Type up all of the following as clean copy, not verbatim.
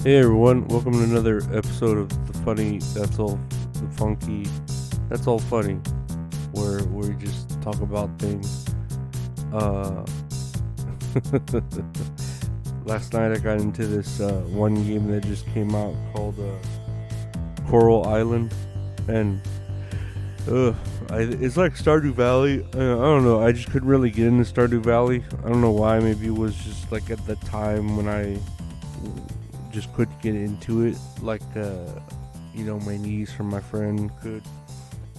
Hey everyone, welcome to another episode of the funny, that's all, the funky, that's all funny, where we just talk about things. Uh, Last night I got into this one game that just came out called Coral Island, and it's like Stardew Valley. I don't know, I just couldn't really get into Stardew Valley. I don't know why. Maybe it was just like at the time when I just couldn't get into it like my niece or my friend could.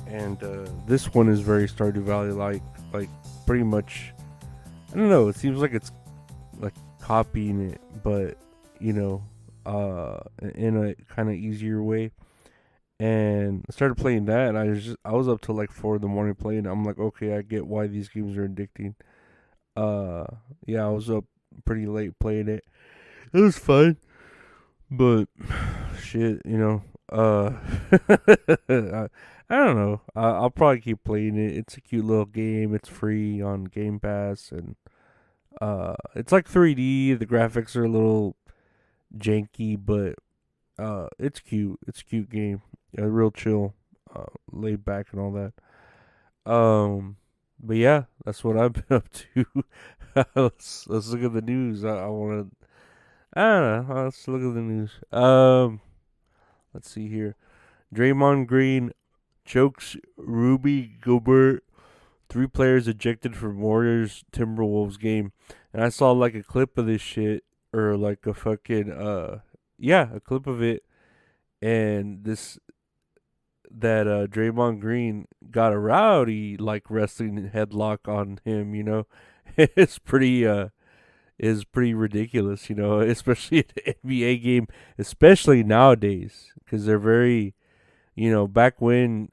And this one is very Stardew Valley like pretty much. I don't know, it seems like it's like copying it, but you know in a kind of easier way. And I started playing that, and I was up till like 4 in the morning playing. I'm like, okay, I get why these games are addicting. uh yeah, I was up pretty late playing it. It was fun. But shit, I don't know. I'll probably keep playing it. It's a cute little game. It's free on Game Pass, and it's like 3D. The graphics are a little janky, but it's cute. It's a cute game. Real chill, laid back, and all that. But yeah, that's what I've been up to. Let's look at the news. I want to. I don't know. Let's look at the news. Let's see here. Draymond Green chokes Ruby Gobert. 3 players ejected from Warriors Timberwolves game. And I saw like a clip of this shit, or like a fucking yeah, a clip of it. And this that Draymond Green got a rowdy like wrestling headlock on him. It's pretty is pretty ridiculous, especially at the NBA game, especially nowadays, because they're very, back when,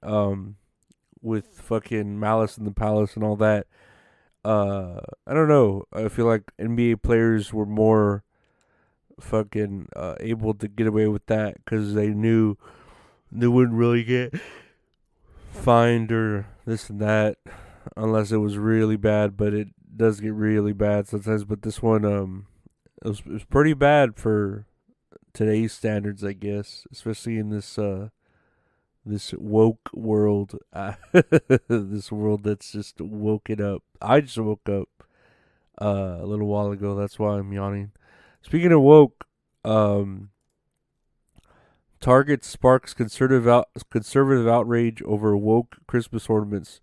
with fucking Malice in the Palace and all that. I don't know. I feel like NBA players were more fucking able to get away with that because they knew they wouldn't really get fined or this and that unless it was really bad. But it does get really bad sometimes. But this one, it was pretty bad for today's standards, I guess, especially in this woke world, this world that's just woken up. I just woke up a little while ago. That's why I'm yawning. Speaking of woke, Target sparks conservative outrage over woke Christmas ornaments,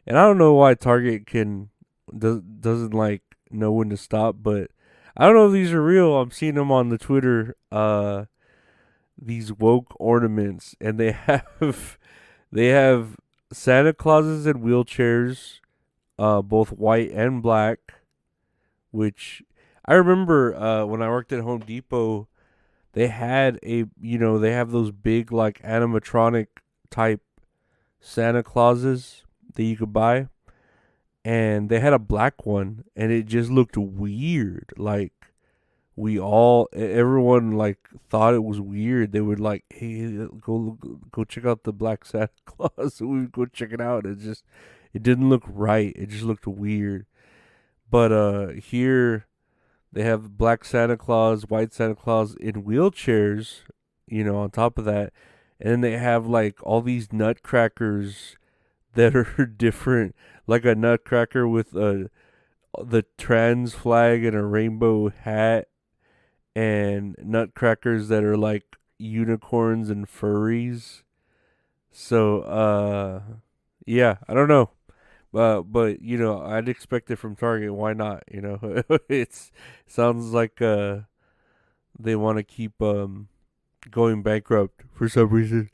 and I don't know why Target doesn't like know when to stop, but I don't know if these are real. I'm seeing them on the Twitter. These woke ornaments, and they have Santa Clauses in wheelchairs, both white and black. Which I remember when I worked at Home Depot, they had they have those big like animatronic type Santa Clauses that you could buy, and they had a black one, and it just looked weird. Like everyone like thought it was weird. They would like, hey, go check out the black Santa Claus. So we would go check it out. It didn't look right. It just looked weird. But here they have black Santa Claus, white Santa Claus in wheelchairs, on top of that. And then they have like all these nutcrackers that are different, like a nutcracker with the trans flag and a rainbow hat, and nutcrackers that are like unicorns and furries. So yeah, I don't know. But I'd expect it from Target. Why not? It sounds like they want to keep going bankrupt for some reason,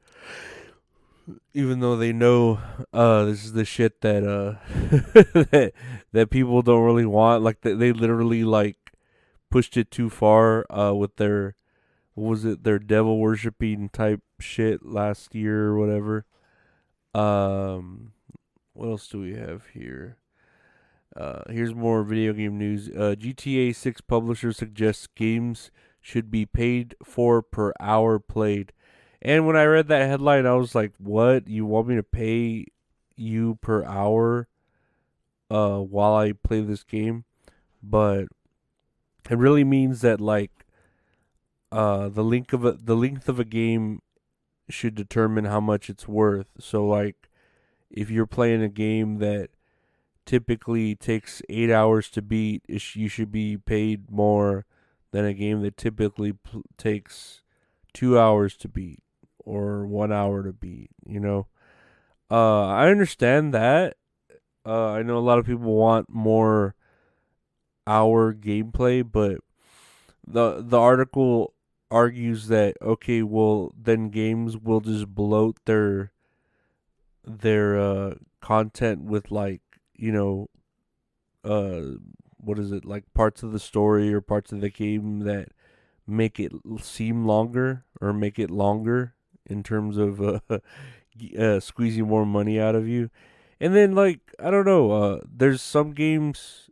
even though they know this is the shit that that people don't really want. Like they literally like pushed it too far with their, what was it, their devil worshipping type shit last year or whatever. What else do we have here? Here's more video game news. GTA 6 publisher suggests games should be paid for per hour played. And when I read that headline, I was like, "What? You want me to pay you per hour while I play this game?" But it really means that like the length of a game should determine how much it's worth. So like if you're playing a game that typically takes 8 hours to beat, you should be paid more than a game that typically takes 2 hours to beat or 1 hour to beat. I understand that. I know a lot of people want more hour gameplay, but the article argues that okay, well then games will just bloat their content with like you know what is it, like parts of the story or parts of the game that make it seem longer or make it longer in terms of squeezing more money out of you. And then like I don't know, there's some games.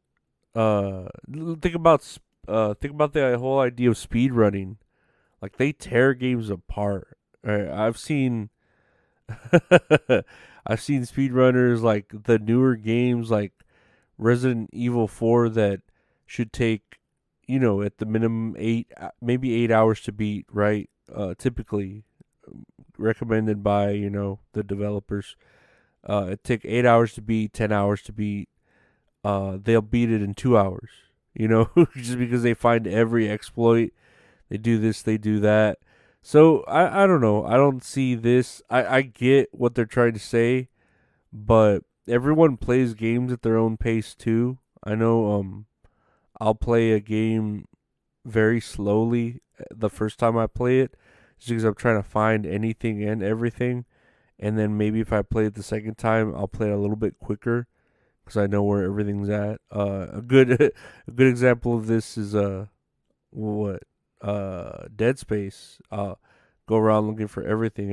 Think about the whole idea of speed running. Like they tear games apart. I've seen I've seen speedrunners like the newer games like Resident Evil 4 that should take, at the minimum maybe 8 hours to beat, right? Typically recommended by, the developers. It take 8 hours to beat, 10 hours to beat. They'll beat it in 2 hours, just because they find every exploit. They do this, they do that. So I don't know. I don't see this. I get what they're trying to say, but everyone plays games at their own pace too. I know I'll play a game very slowly the first time I play it, just because I'm trying to find anything and everything. And then maybe if I play it the second time, I'll play it a little bit quicker because I know where everything's at. A good a good example of this is what Dead Space. Go around looking for everything,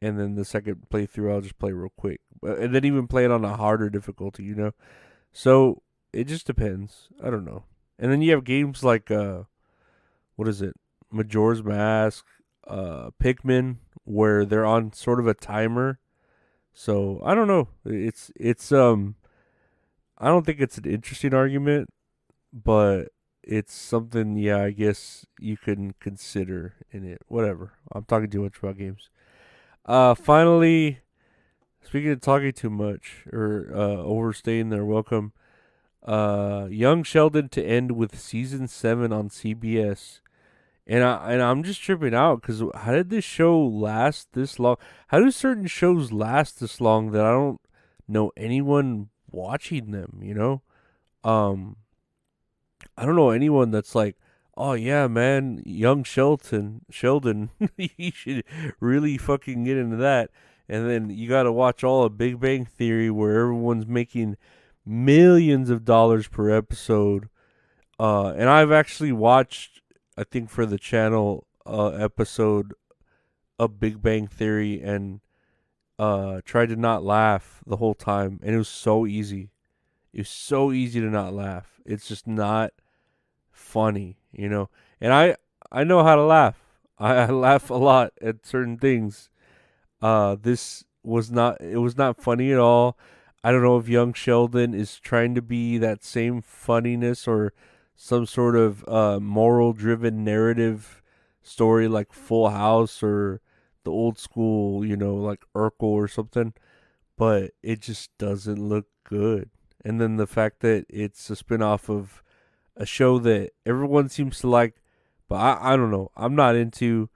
and then the second playthrough I'll just play real quick, and then even play it on a harder difficulty. So it just depends. I don't know. And then you have games like what is it, Majora's Mask, Pikmin, where they're on sort of a timer. So I don't know. It's I don't think it's an interesting argument, but it's something, yeah, I guess you can consider in it. Whatever. I'm talking too much about games. Finally, speaking of talking too much or overstaying their welcome, young Sheldon to end with season 7 on CBS. And I'm just tripping out because how did this show last this long? How do certain shows last this long that I don't know anyone watching them? Um, I don't know anyone that's like, oh yeah, man, young Sheldon, you should really fucking get into that. And then you got to watch all of Big Bang Theory where everyone's making millions of dollars per episode. And I've actually watched, I think for the channel, episode of Big Bang Theory and tried to not laugh the whole time, and it was so easy. It was so easy to not laugh. It's just not funny. And I know how to laugh. I laugh a lot at certain things. This was not. It was not funny at all. I don't know if young Sheldon is trying to be that same funniness or some sort of moral driven narrative story like Full House or the old school, like Urkel or something. But it just doesn't look good. And then the fact that it's a spinoff of a show that everyone seems to like, but I don't know. I'm not into.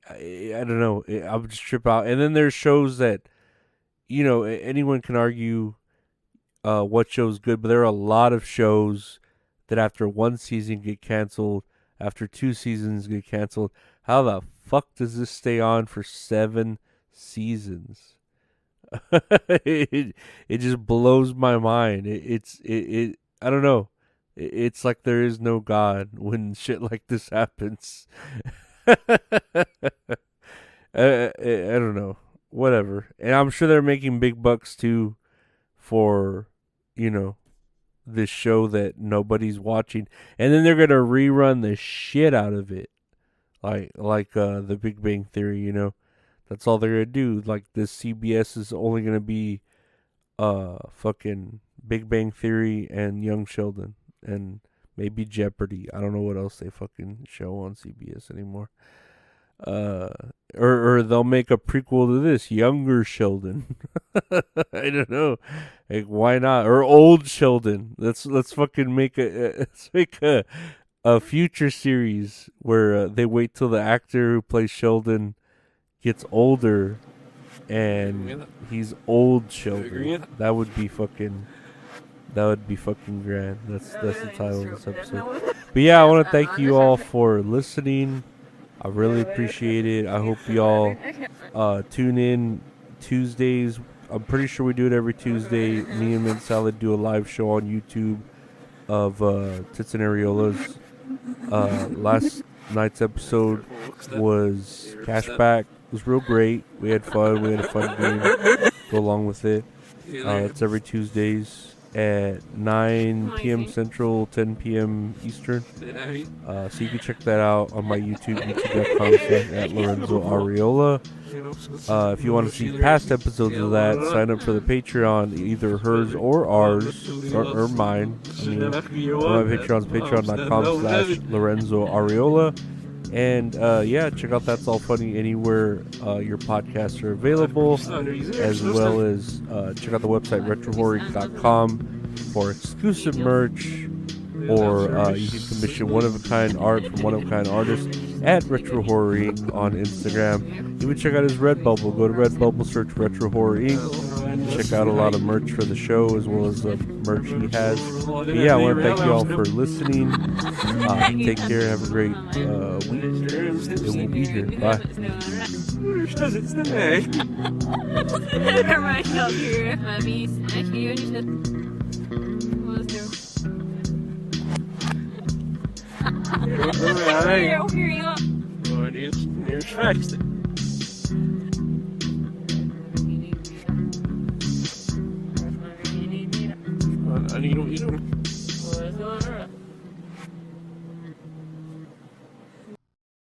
I don't know. I would just trip out. And then there's shows that anyone can argue what show's good, but there are a lot of shows that after one season get canceled, after 2 seasons get canceled. How the fuck does this stay on for 7 seasons? it just blows my mind. It I don't know. It's like there is no God when shit like this happens. I don't know. Whatever. And I'm sure they're making big bucks too for, you know, this show that nobody's watching. And then they're gonna rerun the shit out of it. Like the Big Bang Theory. That's all they're gonna do. Like this CBS is only gonna be fucking Big Bang Theory and Young Sheldon and Maybe Jeopardy. I don't know what else they fucking show on CBS anymore. Uh, or they'll make a prequel to this, younger Sheldon. I don't know, like why not? Or old Sheldon. Let's fucking make a future series where they wait till the actor who plays Sheldon gets older and he's old Sheldon. That would be fucking grand. That's the title of this episode. But yeah, I want to thank you all for listening. I really appreciate it. I hope y'all tune in Tuesdays. I'm pretty sure we do it every Tuesday. Me and Mint Salad do a live show on YouTube of Tits and Areolas. Last night's episode was Cashback. It was real great. We had fun. We had a fun game go along with it. It's every Tuesdays at 9 p.m. Central, 10 p.m. Eastern. So you can check that out on my YouTube, youtube.com/@Lorenzo Areola. If you want to see past episodes of that, sign up for the Patreon, either hers or ours, or mine. I mean, my Patreon's patreon.com/Lorenzo Areola. And yeah, check out That's All Funny anywhere your podcasts are available, as well as check out the website retrohorror.com for exclusive merch, or you can commission one-of-a-kind art from one-of-a-kind artists at Retro Horror Inc. on Instagram. Even check out his Redbubble. Go to Redbubble, search Retro Horror Inc. Check out a lot of merch for the show, as well as the merch he has. But yeah, I want to thank you all for listening. Take care. Have a great week. And we'll be here. Bye. I need to eat them.